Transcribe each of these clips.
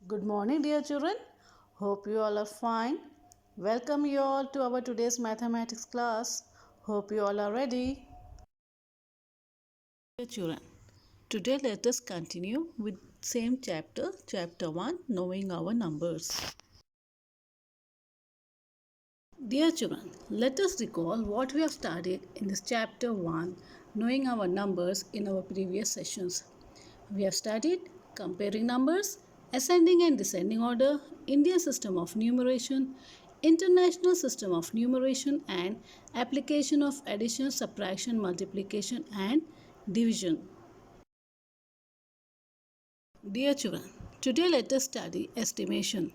Good morning, dear children. Hope you all are fine. Welcome you all to our today's mathematics class. Hope you all are ready. Dear children, today let us continue with same chapter 1, knowing our numbers. Dear children, let us recall what we have studied in this chapter 1, knowing our numbers in our previous sessions. We have studied comparing numbers, ascending and descending order, Indian system of numeration, international system of numeration, and application of addition, subtraction, multiplication, and division. Dear children, today let us study estimation.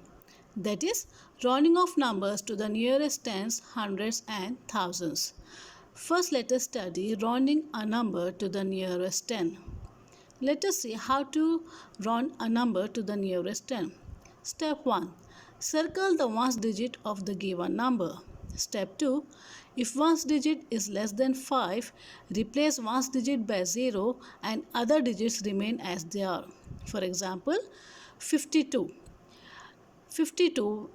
That is, rounding off numbers to the nearest tens, hundreds, and thousands. First, let us study rounding a number to the nearest 10. Let us see how to round a number to the nearest 10. Step 1. Circle the ones digit of the given number. Step 2. If ones digit is less than 5, replace ones digit by 0 and other digits remain as they are. For example, 52. 52,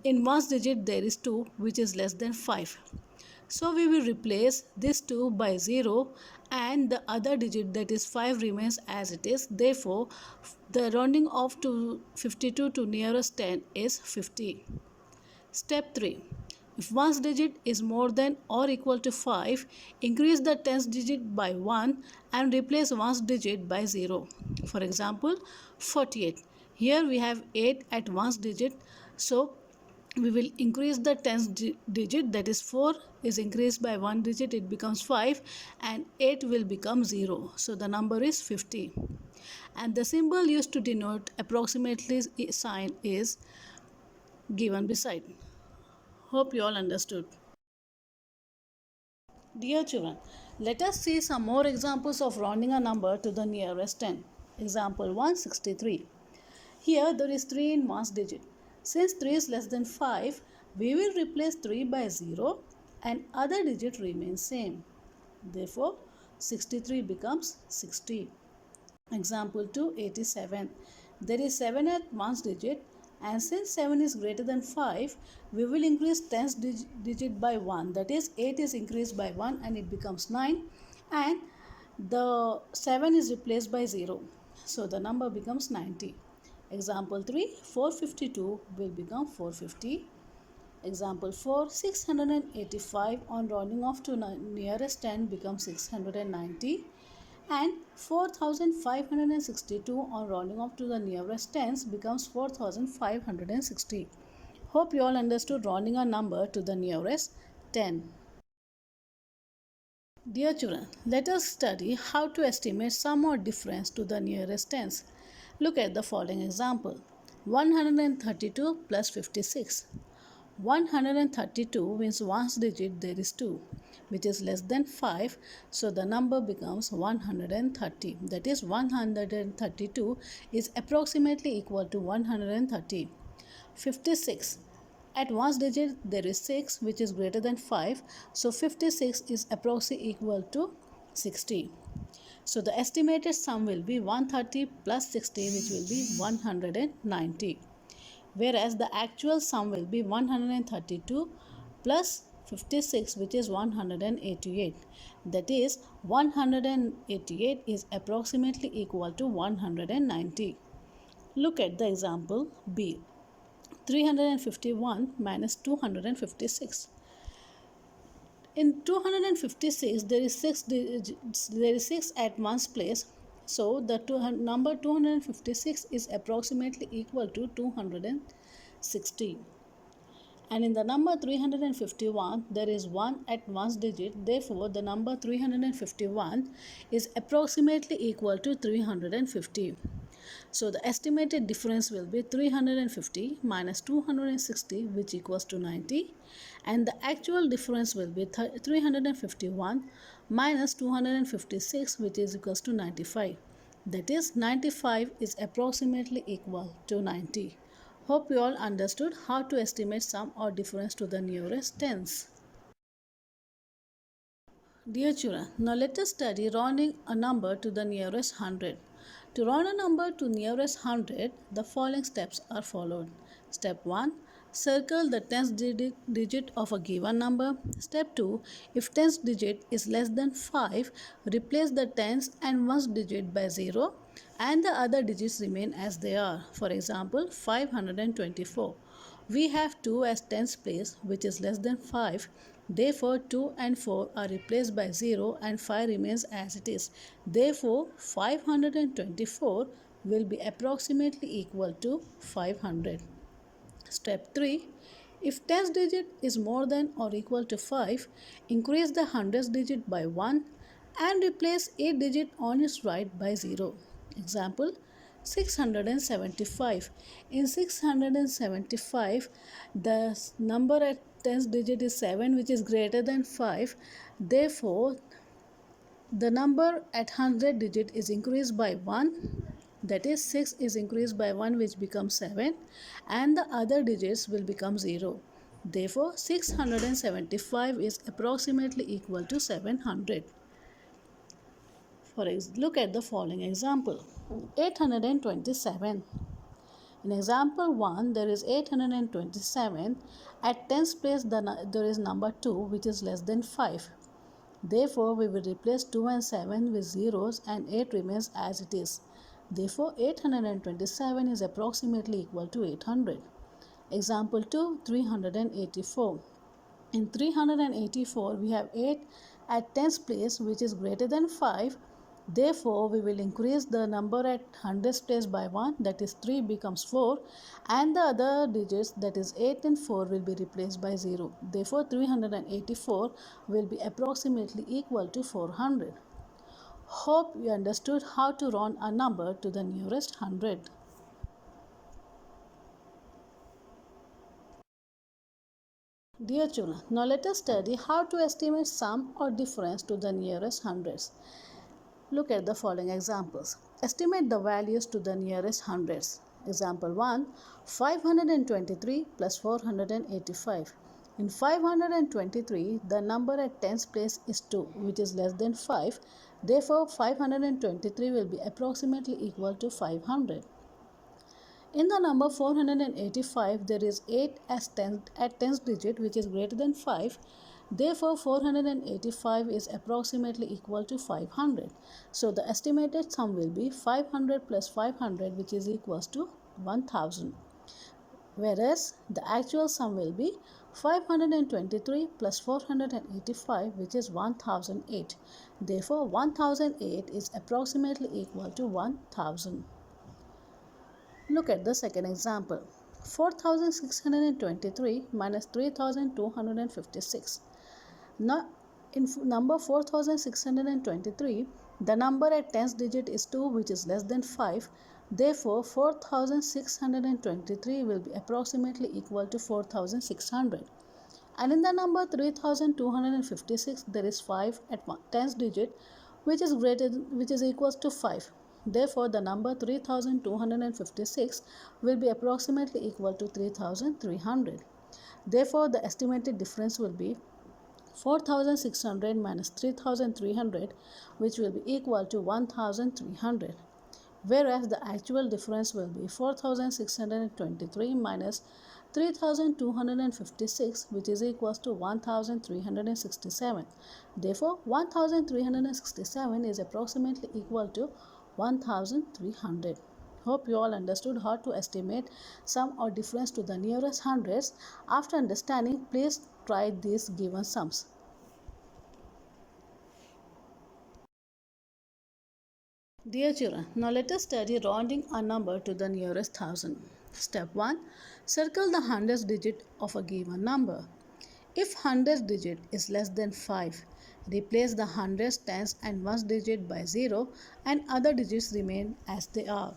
in ones digit there is 2 which is less than 5. So we will replace this 2 by 0 and the other digit, that is 5, remains as it is. Therefore, the rounding off to 52 to nearest 10 is 50. Step 3. If ones digit is more than or equal to 5, increase the tens digit by 1 and replace ones digit by 0. For example, 48. Here we have 8 at ones digit, so we will increase the tens digit, that is 4 is increased by 1 digit, it becomes 5, and 8 will become 0. So the number is 50. And the symbol used to denote approximately sign is given beside. Hope you all understood. Dear children, let us see some more examples of rounding a number to the nearest 10. Example 163. Here there is 3 in ones digit. Since 3 is less than 5, we will replace 3 by 0 and other digit remains same. Therefore, 63 becomes 60. Example 287. There is 7 at ones digit, and since 7 is greater than 5, we will increase tens digit by 1. That is, 8 is increased by 1 and it becomes 9, and the 7 is replaced by 0. So the number becomes 90. Example 3, 452 will become 450. Example 4, 685 on rounding off to nearest 10 becomes 690. And 4562 on rounding off to the nearest tens becomes 4560. Hope you all understood rounding a number to the nearest 10. Dear children, let us study how to estimate sum or difference to the nearest tens. Look at the following example. 132 plus 56. 132 means ones digit there is 2, which is less than 5, so the number becomes 130. That is, 132 is approximately equal to 130. 56. At ones digit there is 6, which is greater than 5, so 56 is approximately equal to 60. So the estimated sum will be 130 plus 60, which will be 190. Whereas the actual sum will be 132 plus 56, which is 188. That is, 188 is approximately equal to 190. Look at the example B. 351 minus 256. In 256 there is 6 at ones place, so the number 256 is approximately equal to 260. And in the number 351 there is 1 at ones digit, therefore the number 351 is approximately equal to 350. So the estimated difference will be 350 minus 260, which equals to 90, and the actual difference will be 351 minus 256, which is equals to 95. That is, 95 is approximately equal to 90. Hope you all understood how to estimate sum or difference to the nearest tens. Dear children, now let us study rounding a number to the nearest 100. To round a number to nearest hundred, the following steps are followed. Step 1. Circle the tens digit of a given number. Step 2. If tens digit is less than 5, replace the tens and ones digit by 0 and the other digits remain as they are. For example, 524. We have 2 as tens place, which is less than 5. Therefore, 2 and 4 are replaced by 0 and 5 remains as it is. Therefore, 524 will be approximately equal to 500. Step 3. If tens digit is more than or equal to 5, increase the hundreds digit by 1 and replace 8 digit on its right by 0. Example, 675. In 675, the number at tens digit is 7, which is greater than 5. Therefore, the number at 100 digit is increased by 1, that is 6 is increased by 1, which becomes 7, and the other digits will become 0. Therefore, 675 is approximately equal to 700. Look at the following example. 827. In example 1, there is 827. At tens place, there is number 2, which is less than 5. Therefore, we will replace 2 and 7 with zeros and 8 remains as it is. Therefore, 827 is approximately equal to 800. Example 2, 384. In 384, we have 8 at tens place, which is greater than 5. Therefore, we will increase the number at hundreds place by 1, that is 3 becomes 4, and the other digits, that is 8 and 4, will be replaced by 0. Therefore, 384 will be approximately equal to 400. Hope you understood how to round a number to the nearest hundred. Dear children, now let us study how to estimate sum or difference to the nearest hundreds. Look at the following examples. Estimate the values to the nearest hundreds. Example 1. 523 plus 485. In 523, the number at tens place is 2, which is less than 5. Therefore, 523 will be approximately equal to 500. In the number 485, there is 8 at tens digit, which is greater than 5. Therefore, 485 is approximately equal to 500. So, the estimated sum will be 500 plus 500, which is equals to 1000. Whereas, the actual sum will be 523 plus 485, which is 1008. Therefore, 1008 is approximately equal to 1000. Look at the second example. 4623 minus 3256. Now, in number 4623, the number at tens digit is 2, which is less than 5. Therefore, 4623 will be approximately equal to 4600. And in the number 3256, there is 5 at tens digit, which is equals to 5. Therefore, the number 3256 will be approximately equal to 3300. Therefore, the estimated difference will be 4600 minus 3300, which will be equal to 1300. Whereas the actual difference will be 4623 minus 3256, which is equals to 1367. Therefore, 1367 is approximately equal to 1300. Hope you all understood how to estimate sum or difference to the nearest hundreds. After understanding, please try these given sums. Dear children, now let us study rounding a number to the nearest thousand. Step 1. Circle the hundreds digit of a given number. If hundreds digit is less than 5, replace the hundreds, tens and ones digit by 0 and other digits remain as they are.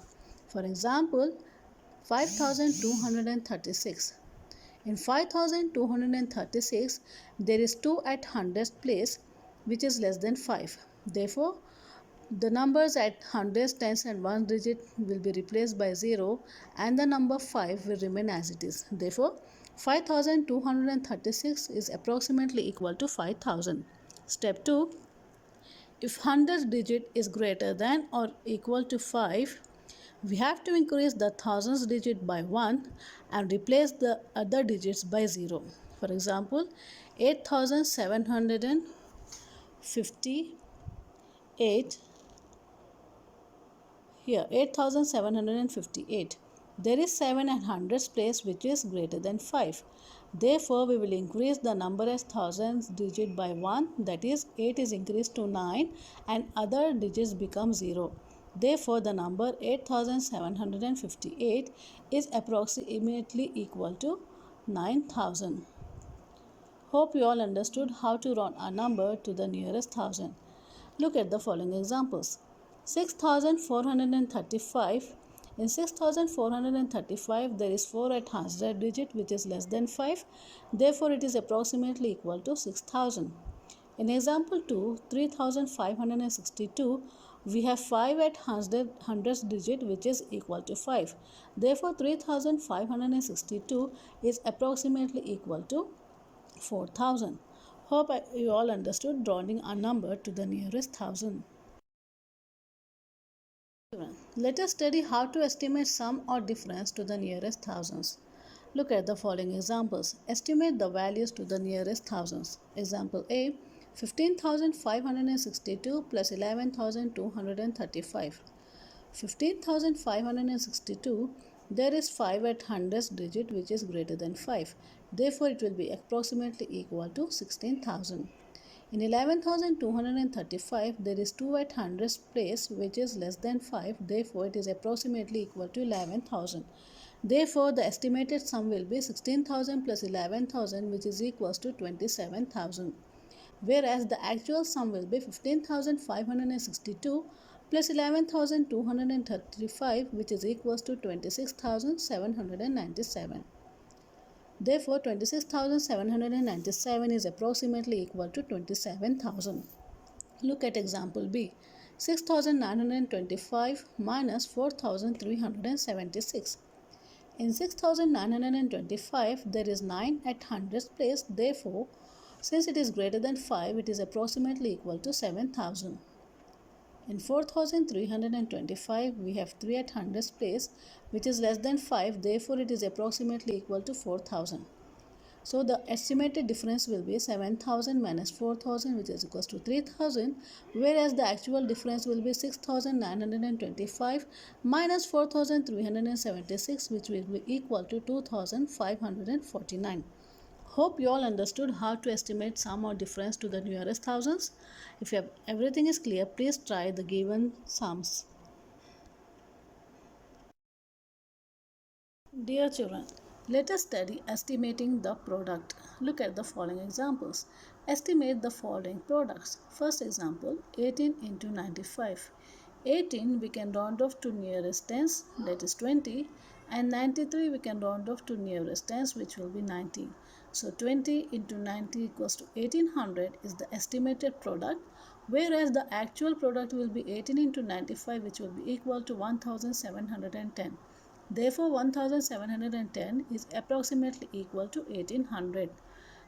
For example, 5236. In 5236, there is 2 at hundreds place, which is less than 5. Therefore, the numbers at hundreds, tens and ones digit will be replaced by 0 and the number 5 will remain as it is. Therefore, 5236 is approximately equal to 5000. Step 2. If 100th digit is greater than or equal to 5, we have to increase the thousands digit by 1 and replace the other digits by 0. For example, 8758. Here 8758. There is 7 and hundreds place which is greater than 5. Therefore, we will increase the number as thousands digit by 1, that is 8 is increased to 9 and other digits become 0. Therefore, the number 8758 is approximately equal to 9000. Hope you all understood how to round a number to the nearest thousand. Look at the following examples. 6435. In 6435 there is 4 at 100th digit which is less than 5. Therefore it is approximately equal to 6000. In example 2, 3562, we have 5 at 100th digit which is equal to 5. Therefore 3562 is approximately equal to 4000. Hope you all understood rounding a number to the nearest thousand. Let us study how to estimate sum or difference to the nearest thousands. Look at the following examples. Estimate the values to the nearest thousands. Example A, 15,562 plus 11,235. 15,562, there is 5 at 100th digit which is greater than 5. Therefore, it will be approximately equal to 16,000. In 11,235, there is 2 at 100th place which is less than 5. Therefore, it is approximately equal to 11,000. Therefore, the estimated sum will be 16,000 plus 11,000 which is equals to 27,000. Whereas the actual sum will be 15,562 plus 11,235 which is equals to 26,797. Therefore, 26,797 is approximately equal to 27,000. Look at example B. 6,925 minus 4,376. In 6,925, there is 9 at 100th place. Therefore, since it is greater than 5, it is approximately equal to 7,000. In 4,325, we have 3 at 100th place which is less than 5. Therefore, it is approximately equal to 4,000. So, the estimated difference will be 7,000 minus 4,000 which is equals to 3,000, whereas the actual difference will be 6,925 minus 4,376 which will be equal to 2,549. Hope you all understood how to estimate sum or difference to the nearest thousands. If everything is clear, please try the given sums. Dear children, let us study estimating the product. Look at the following examples. Estimate the following products. First example, 18 into 95. 18 we can round off to nearest tens, that is 20, and 93 we can round off to nearest tens, which will be 90. So 20 into 90 equals to 1800 is the estimated product, whereas the actual product will be 18 into 95 which will be equal to 1710. Therefore, 1710 is approximately equal to 1800.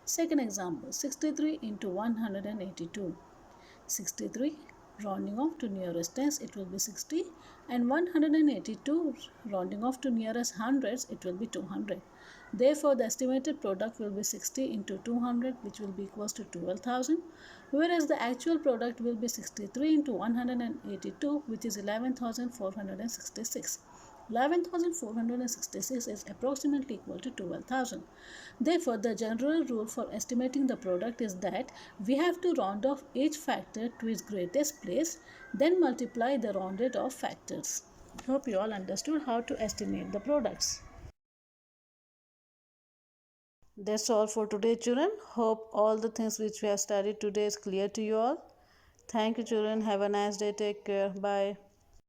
Second example, 63 into 182. 63 rounding off to nearest tens, it will be 60, and 182 rounding off to nearest hundreds, it will be 200. Therefore, the estimated product will be 60 into 200 which will be equals to 12,000, whereas the actual product will be 63 into 182 which is 11,466. 11,466 is approximately equal to 12,000. Therefore, the general rule for estimating the product is that we have to round off each factor to its greatest place, then multiply the rounded off factors. Hope you all understood how to estimate the products. That's all for today, children. Hope all the things which we have studied today is clear to you all. Thank you, children. Have a nice day. Take care. Bye.